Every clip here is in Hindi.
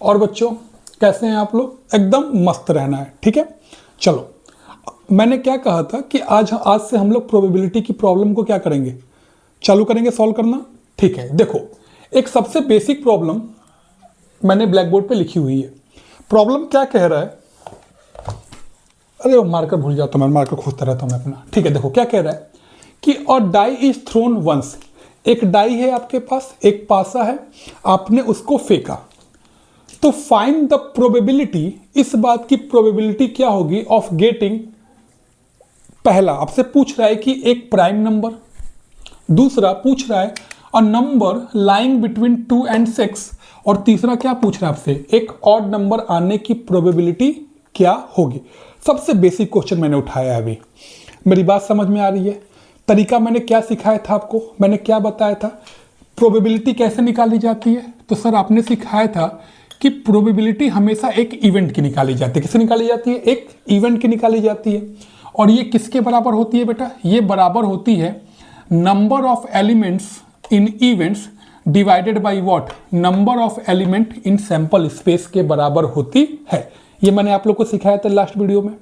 और बच्चों कैसे हैं आप लोग? एकदम मस्त रहना है, ठीक है। चलो, मैंने क्या कहा था कि आज से हम लोग प्रोबेबिलिटी की प्रॉब्लम को क्या करेंगे, चालू करेंगे सॉल्व करना। ठीक है, देखो एक सबसे बेसिक प्रॉब्लम मैंने ब्लैक बोर्ड पे लिखी हुई है। प्रॉब्लम क्या कह रहा है, अरे वो मार्कर भूल जाता हूँ मैं, मार्कर खोजता रहता हूँ मैं अपना। ठीक है, देखो क्या कह रहा है कि और डाई इज थ्रोन वंस, एक डाई है आपके पास, एक पासा है, आपने उसको फेंका, तो फाइंड द प्रोबेबिलिटी, इस बात की प्रोबेबिलिटी क्या होगी ऑफ गेटिंग, पहला आपसे पूछ रहा है कि एक प्राइम नंबर, दूसरा पूछ रहा है a number lying between 2 and 6, और तीसरा क्या पूछ रहा है आपसे, एक ऑड नंबर आने की प्रोबेबिलिटी क्या होगी। सबसे बेसिक क्वेश्चन मैंने उठाया अभी, मेरी बात समझ में आ रही है? तरीका मैंने क्या सिखाया था आपको, मैंने क्या बताया था, प्रोबेबिलिटी कैसे निकाली जाती है? तो सर आपने सिखाया था कि प्रोबेबिलिटी हमेशा एक इवेंट की निकाली जाती है। किससे निकाली जाती है? एक इवेंट की निकाली जाती है। और ये किसके बराबर होती है बेटा? ये बराबर होती है number of elements in events divided by what, number of element in sample space के बराबर होती है। ये मैंने आप लोग को सिखाया था लास्ट वीडियो में।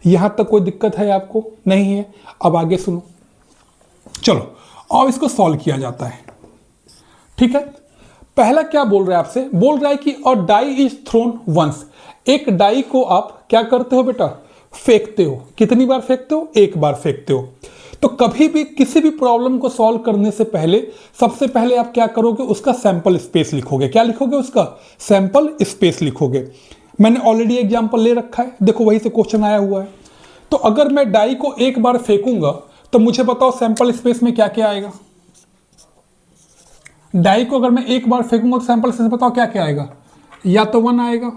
यहां तक कोई दिक्कत है आपको? नहीं है? अब आगे सुनो, चलो अब इसको सॉल्व किया जाता है। ठीक है, पहला क्या बोल रहा है आपसे, बोल रहा है कि और डाई इज थ्रोन वंस, एक डाई को आप क्या करते हो बेटा, फेंकते हो। कितनी बार फेंकते हो? एक बार फेंकते हो। तो कभी भी किसी भी प्रॉब्लम को सॉल्व करने से पहले सबसे पहले आप क्या करोगे, उसका सैंपल स्पेस लिखोगे। क्या लिखोगे? उसका सैंपल स्पेस लिखोगे। मैंने ऑलरेडी एग्जांपल ले रखा है, देखो वहीं से क्वेश्चन आया हुआ है। तो अगर मैं डाई को एक बार फेंकूंगा तो मुझे बताओ सैंपल स्पेस में क्या क्या आएगा। डाई को अगर मैं एक बार फेंकूंगा तो सैंपल स्पेस में बताओ क्या क्या आएगा। या तो 1 आएगा,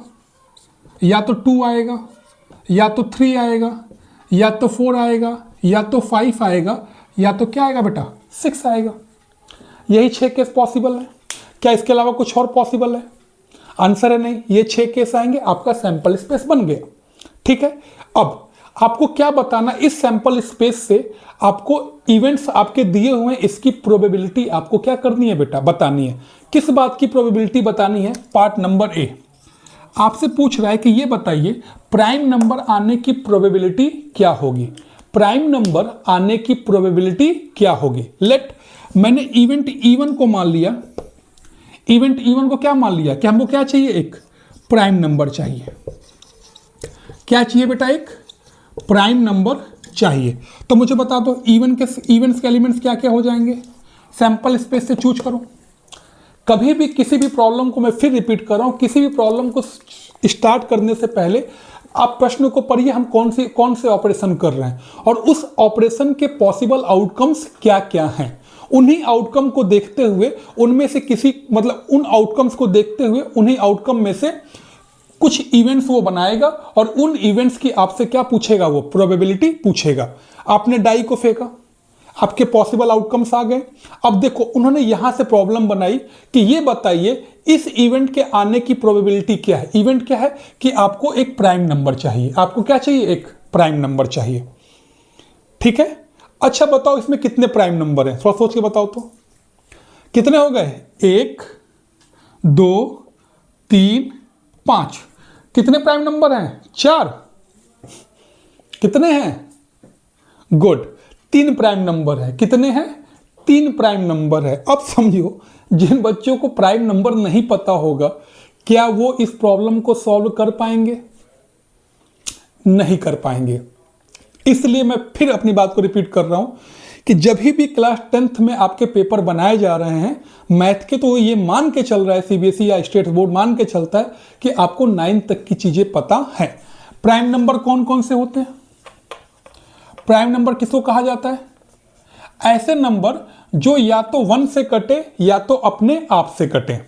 या तो 2 आएगा, या तो 3 आएगा, या तो 4 आएगा, या तो 5 आएगा, या तो क्या आएगा बेटा, 6 आएगा। यही 6 केस पॉसिबल है। क्या इसके अलावा कुछ और पॉसिबल है? आंसर है नहीं, ये 6 केस आएंगे, आपका सैंपल स्पेस बन गया। ठीक है, अब आपको क्या बताना, इस सैंपल स्पेस से आपको इवेंट्स आपके दिए हुए हैं, इसकी प्रोबेबिलिटी आपको क्या करनी है बेटा, बतानी है। किस बात की प्रोबेबिलिटी बतानी है? पार्ट नंबर ए आपसे पूछ रहा है कि ये बताइए प्राइम नंबर आने की प्रोबेबिलिटी क्या होगी। प्राइम नंबर आने की प्रोबेबिलिटी क्या होगी। लेट, मैंने इवेंट E1 को मान लिया, इवेंट E1 को क्या मान लिया कि हमको क्या चाहिए, एक प्राइम नंबर चाहिए। क्या चाहिए बेटा? एक प्राइम नंबर चाहिए। तो मुझे बता दो इवेंट्स के एलिमेंट्स क्या क्या हो जाएंगे। सैंपल स्पेस से चूज करो। कभी भी किसी भी प्रॉब्लम को, मैं फिर रिपीट कर रहा हूं, किसी भी प्रॉब्लम को स्टार्ट करने से पहले आप प्रश्न को पढ़िए, हम कौन से ऑपरेशन कर रहे हैं और उस ऑपरेशन के पॉसिबल आउटकम्स क्या क्या हैं। उन्हीं आउटकम को देखते हुए, उनमें से किसी, मतलब उन आउटकम्स को देखते हुए उन्हीं आउटकम में से कुछ इवेंट्स वो बनाएगा और उन इवेंट्स की आपसे क्या पूछेगा, वो प्रोबेबिलिटी पूछेगा। आपने डाई को फेंका, आपके पॉसिबल आउटकम्स आ गए। अब देखो उन्होंने यहां से प्रॉब्लम बनाई कि ये बताइए इस इवेंट के आने की प्रोबेबिलिटी क्या है। इवेंट क्या है कि आपको एक प्राइम नंबर चाहिए। आपको क्या चाहिए? एक प्राइम नंबर चाहिए। ठीक है, अच्छा बताओ इसमें कितने प्राइम नंबर हैं, थोड़ा सोच के बताओ तो। कितने हो गए? 1 2 3 5। कितने प्राइम नंबर हैं? 4। कितने हैं? गुड, 3 प्राइम नंबर है। कितने हैं? 3 प्राइम नंबर है। अब समझो, जिन बच्चों को प्राइम नंबर नहीं पता होगा, क्या वो इस प्रॉब्लम को सॉल्व कर पाएंगे? नहीं कर पाएंगे। इसलिए मैं फिर अपनी बात को रिपीट कर रहा हूं कि जब भी क्लास 10th में आपके पेपर बनाए जा रहे हैं मैथ के, तो ये मान के चल रहा है, सीबीएसई या स्टेट बोर्ड मान के चलता है कि आपको 9 तक की चीजें पता है। प्राइम नंबर कौन कौन से होते हैं? प्राइम नंबर किसको कहा जाता है? ऐसे नंबर जो या तो 1 से कटे या तो अपने आप से कटे,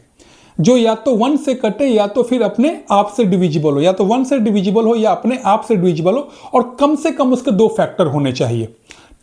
जो या तो 1 से कटे या तो फिर अपने आप से डिविजिबल हो, या तो 1 से डिविजिबल हो या अपने आप से डिविजिबल हो, और कम से कम उसके 2 फैक्टर होने चाहिए।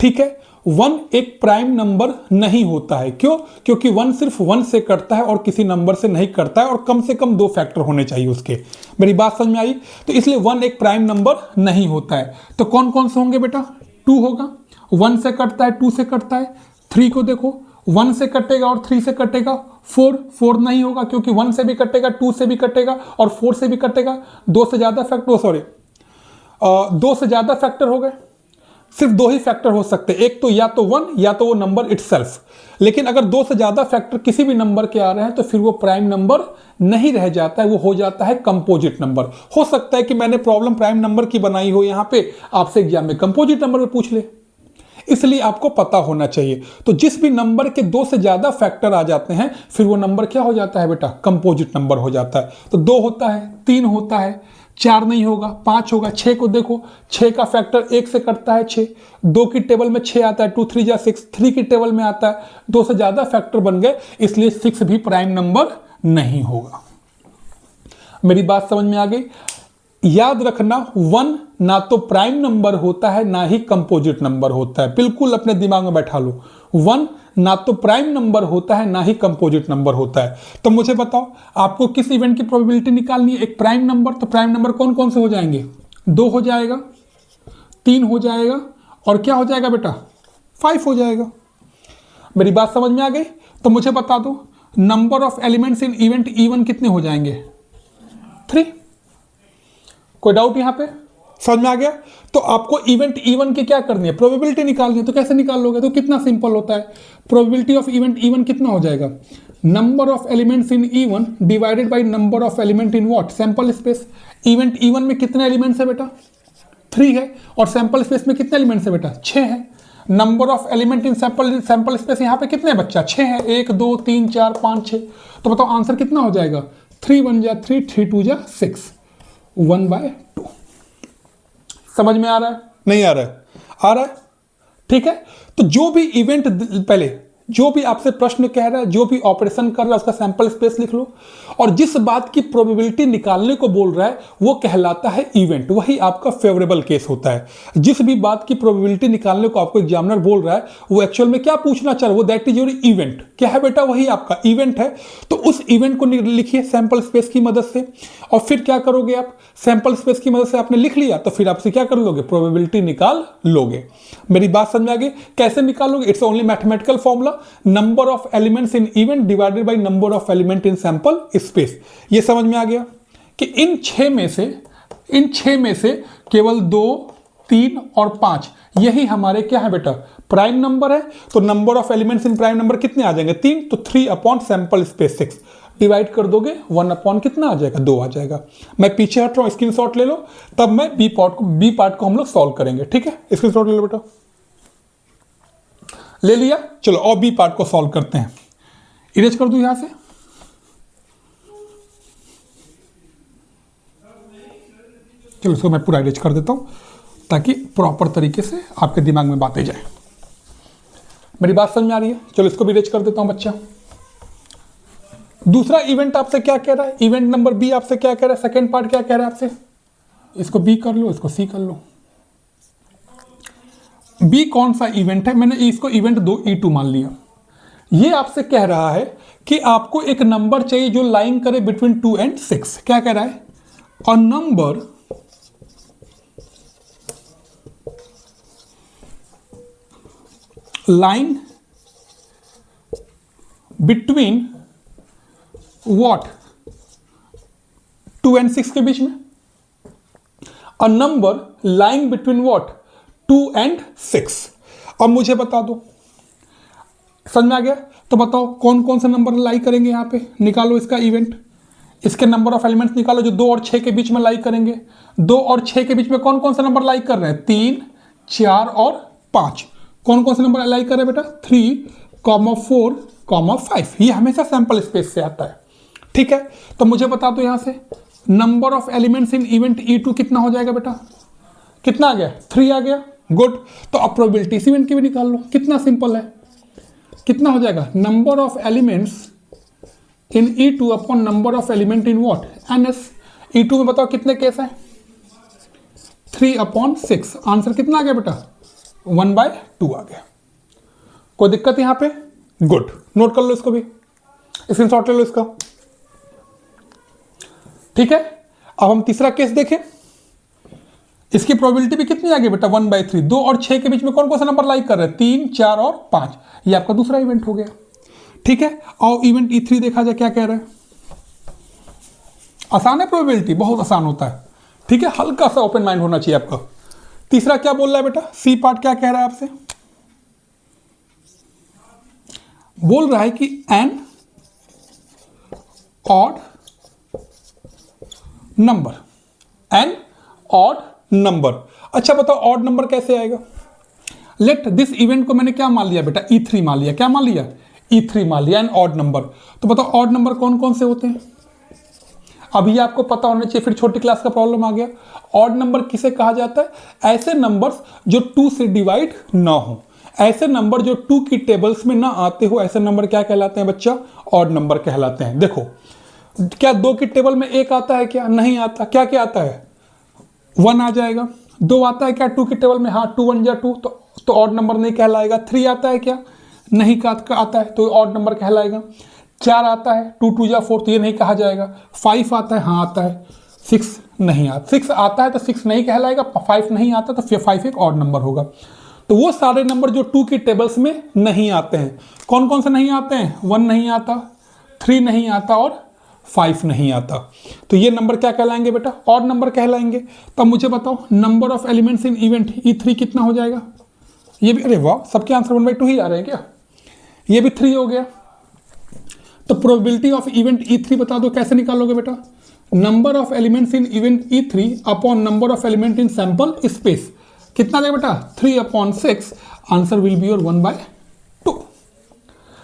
ठीक है, 1 एक प्राइम नंबर नहीं होता है। क्यों? क्योंकि 1 सिर्फ 1 से कटता है और किसी नंबर से नहीं कटता है, और कम से कम 2 फैक्टर होने चाहिए उसके। मेरी बात समझ में आई? तो इसलिए 1 एक प्राइम नंबर नहीं होता है। तो कौन कौन से होंगे बेटा? 2 होगा, 1 से कटता है, 2 से कटता है। 3 को देखो, 1 से कटेगा और 3 से कटेगा, 4 4 नहीं होगा क्योंकि 1 से भी कटेगा, 2 से भी कटेगा और 4 से भी कटेगा। 2 से ज़्यादा फैक्टर, सॉरी 2 से ज़्यादा फैक्टर हो गए, सिर्फ 2 ही फैक्टर हो सकते हैं, एक तो या तो 1 या तो वो नंबर इटसेल्फ। लेकिन अगर 2 से ज़्यादा फैक्टर किसी भी नंबर के आ रहे हैं तो फिर वो प्राइम नंबर नहीं रह जाता है, वो हो जाता है कंपोजिट नंबर। हो सकता है कि मैंने प्रॉब्लम प्राइम नंबर की बनाई हो यहाँ पे, आपसे एग्जाम में कंपोजिट नंबर में पूछ ले, इसलिए आपको पता होना चाहिए। तो जिस भी नंबर के 2 से ज़्यादा फैक्टर आ जाते हैं फिर वो नंबर क्या हो जाता है बेटा, कंपोजिट नंबर हो जाता है। तो 2 होता है, 3 होता है, 4 नहीं होगा, 5 होगा। 6 को देखो, 6 का फैक्टर 1 से कटता है 6, 2 की टेबल में 6 आता है, 2 3 जा 6, 3 की टेबल में आता है, 2 से ज़्यादा फैक्टर बन गए, इसलिए 6 भी प्राइम नंबर नहीं होगा। मेरी बात समझ में आ गई? याद रखना 1 ना तो प्राइम नंबर होता है ना ही कंपोजिट नंबर होता है, बिल्कुल अपने दिमाग में बैठा लो। 1 ना तो प्राइम नंबर होता है ना ही कंपोजिट नंबर होता है। तो मुझे बताओ आपको किस इवेंट की प्रोबेबिलिटी निकालनी है? एक प्राइम नंबर, तो प्राइम नंबर कौन कौन से हो जाएंगे? 2 हो जाएगा, 3 हो जाएगा और क्या हो जाएगा बेटा, 5 हो जाएगा। मेरी बात समझ में आ गई? तो मुझे बता दो number of elements in event E1 कितने हो जाएंगे? 3। कोई डाउट यहां पे? समझ में आ गया? तो आपको इवेंट E1 की क्या करनी है, प्रोबेबिलिटी निकालनी है। तो कैसे निकाल लोगे? तो कितना सिंपल होता है, प्रोबेबिलिटी ऑफ इवेंट E1 कितना हो जाएगा, number of elements in E1 divided by number of element in what, sample space. Event E1 में कितने एलिमेंट्स है बेटा? 3 है, और सैंपल स्पेस में कितने एलिमेंट्स है बेटा? 6 है। Number of element in sample space यहाँ पे कितने बच्चा? 6 है, 1 2 3 4 5 6। तो बताओ आंसर कितना हो जाएगा? 3 1 जा 3, 3 2 जा 6, 1/2। समझ में आ रहा है? नहीं आ रहा है? आ रहा है? ठीक है। तो जो भी इवेंट, पहले जो भी आपसे प्रश्न कह रहा है, जो भी ऑपरेशन कर रहा है, उसका सैंपल स्पेस लिख लो, और जिस बात की प्रोबेबिलिटी निकालने को बोल रहा है वो कहलाता है इवेंट, वही आपका फेवरेबल केस होता है। जिस भी बात की प्रोबेबिलिटी निकालने को आपको एग्जामिनर बोल रहा है वो एक्चुअल में क्या पूछना चाह रहा है, वो दैट इज योर इवेंट। क्या है बेटा? वही आपका इवेंट है। तो उस इवेंट को लिखिए सैंपल स्पेस की मदद से, और फिर क्या करोगे आप, सैंपल स्पेस की मदद से आपने लिख लिया तो फिर आपसे क्या कर लोगे, प्रोबेबिलिटी निकाल लोगे। मेरी बात समझ में आ गई? कैसे निकालोगे? It's only mathematical formula, number of elements in event divided by number of element in sample space. ये समझ में आ गया कि इन 6 में से केवल 2 3 और 5 यही हमारे क्या है बेटा, प्राइम नंबर है। तो number of elements in prime number कितने आ जाएंगे? 3, तो 3 अपॉन सैंपल स्पेस 6 डिवाइड कर दोगे 1 अपॉन कितना आ जाएगा, 2 आ जाएगा। मैं पीछे हट रहा हूं, स्क्रीनशॉट ले लो, तब मैं बी पार्ट को हम लोग सॉल्व करेंगे। ठीक है, स्क्रीनशॉट ले लो बेटा। ले लिया? चलो और बी पार्ट को सॉल्व करते हैं। इरेज कर दूं यहां से, चलो इसको मैं पूरा इरेज कर देता हूं ताकि प्रॉपर तरीके से आपके दिमाग में बातें जाए। मेरी बात समझ में आ रही है? चलो इसको भी इरेज कर देता हूं बच्चा। दूसरा इवेंट आपसे क्या कह रहा है, इवेंट नंबर बी आपसे क्या कह रहा है, सेकेंड पार्ट क्या कह रहा है आपसे, इसको बी कर लो, इसको सी कर लो। बी कौन सा इवेंट है? मैंने इसको इवेंट 2 E2 मान लिया। ये आपसे कह रहा है कि आपको एक नंबर चाहिए जो लाइन करे बिटवीन 2 and 6। क्या कह रहा है? A number line between what, 2 and 6 के बीच में। A number line between what, 2 and 6। अब मुझे बता दो, समझ में आ गया? तो बताओ कौन कौन से नंबर लाई करेंगे यहां पे, निकालो इसका इवेंट, इसके नंबर ऑफ एलिमेंट्स निकालो जो 2 और 6 के बीच में लाई करेंगे। 2 और 6 के बीच में कौन कौन सा नंबर लाई कर रहे हैं, 3 4 और 5। कौन कौन से नंबर लाई कर रहे हैं बेटा, 3, 4, 5। ये हमेशा सैंपल स्पेस से आता है। ठीक है, तो मुझे बता दो यहां से number of elements in event E2 कितना हो जाएगा बेटा, कितना आ गया, 3 आ गया। गुड। तो अब प्रोबेबिलिटी इस इवेंट की भी निकाल लो, कितना सिंपल है, कितना हो जाएगा, number of elements in E2 upon number of element in what, NS। E2 में बताओ कितने केस हैं, 3/6। आंसर कितना आ गया बेटा, 1/2 आ गया। कोई दिक्कत यहां पे? गुड, नोट कर लो इसको भी, स्क्रीनशॉट ले लो इसका। ठीक है, अब हम तीसरा केस देखें। इसकी प्रोबेबिलिटी भी कितनी आ गई बेटा, 1/3। 2 और 6 के बीच में कौन कौन सा नंबर लाइक कर रहे हैं, 3 4 और 5। ये आपका दूसरा इवेंट हो गया। ठीक है, और इवेंट E3 देखा जाए क्या कह रहा है। आसान है प्रोबेबिलिटी, बहुत आसान होता है, ठीक है, हल्का सा ओपन माइंड होना चाहिए आपका। तीसरा क्या बोल रहा है बेटा, सी पार्ट क्या कह रहा है आपसे, बोल रहा है कि an odd number, an odd number. अच्छा बताओ ऑड नंबर कैसे आएगा। लेट दिस इवेंट को मैंने क्या मान लिया बेटा, E3 मान लिया, क्या मान लिया, E3 मान लिया, एन ऑड नंबर। तो बताओ ऑड नंबर कौन कौन से होते हैं, अभी आपको पता होना चाहिए, फिर छोटी क्लास का प्रॉब्लम आ गया। ऑड नंबर किसे कहा जाता है, ऐसे नंबर्स जो 2 से डिवाइड ना हो, ऐसे नंबर जो 2 की टेबल्स में ना आते हो, ऐसे नंबर क्या कहलाते हैं बच्चा, ऑड नंबर कहलाते हैं। देखो क्या 2 की टेबल में 1 आता है, क्या नहीं आता, क्या क्या आता है, 1 आ जाएगा। 2 आता है क्या 2 की टेबल में, हाँ 2 1 जा 2, तो ऑड नंबर नहीं कहलाएगा। 3 आता है क्या, नहीं का आता है तो ऑड नंबर कहलाएगा। 4 आता है 2 2 जा 4, तो ये नहीं कहा जाएगा। 5 आता है, हाँ आता है। 6 नहीं आता, 6 आता है तो 6 नहीं कहलाएगा, 5 नहीं आता तो 5 एक ऑड नंबर होगा। तो वो सारे नंबर जो 2 की टेबल्स में नहीं आते हैं, कौन कौन से नहीं आते हैं, 1 नहीं आता, 3 नहीं आता और 5 नहीं आता, तो ये नंबर क्या कहलाएंगे बेटा, ऑड नंबर कहलाएंगे। तब मुझे बताओ number of elements in event E3 कितना हो जाएगा, ये भी, अरे वाह सबके आंसर 1/2 ही आ रहे हैं क्या, ये भी 3 हो गया। तो प्रोबेबिलिटी ऑफ इवेंट E3 बता दो कैसे निकालोगे बेटा, number of elements in event E3 upon number of element in sample space, कितना देगा बेटा 3/6, आंसर विल बी योर 1/2।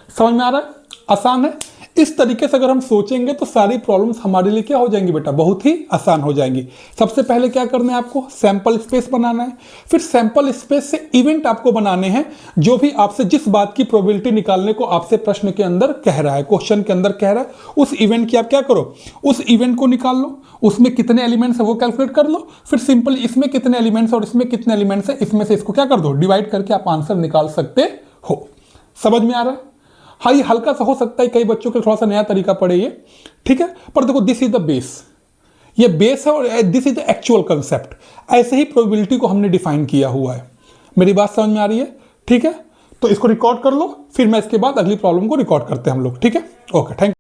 समझ में आ रहा है, आसान है। इस तरीके से अगर हम सोचेंगे तो सारी प्रॉब्लम्स हमारे लिए क्या हो जाएंगी बेटा, बहुत ही आसान हो जाएंगी। सबसे पहले क्या करना है आपको, सैंपल स्पेस बनाना है, फिर सैंपल स्पेस से इवेंट आपको बनाने हैं, जो भी आपसे जिस बात की प्रोबेबिलिटी निकालने को आपसे प्रश्न के अंदर कह रहा है, क्वेश्चन के अंदर कह रहा है, उस इवेंट की आप क्या करो, उस इवेंट को निकाल लो, उसमें कितने एलिमेंट्स है वो कैलकुलेट कर लो, फिर सिंपल इसमें कितने एलिमेंट्स और इसमें कितने एलिमेंट्स है, इसमें से इसको क्या कर दो, डिवाइड करके आप आंसर निकाल सकते हो। समझ में आ रहा है। हाँ ये हल्का सा हो सकता है, कई बच्चों के थोड़ा सा नया तरीका पड़े ये, ठीक है, पर देखो दिस इज द बेस, ये बेस है और this is the actual concept. ऐसे ही प्रोबेबिलिटी को हमने डिफाइन किया हुआ है। मेरी बात समझ में आ रही है, ठीक है, तो इसको रिकॉर्ड कर लो, फिर मैं इसके बाद अगली प्रॉब्लम को रिकॉर्ड करते हैं हम लोग, ठीक है, ओके थैंक यू।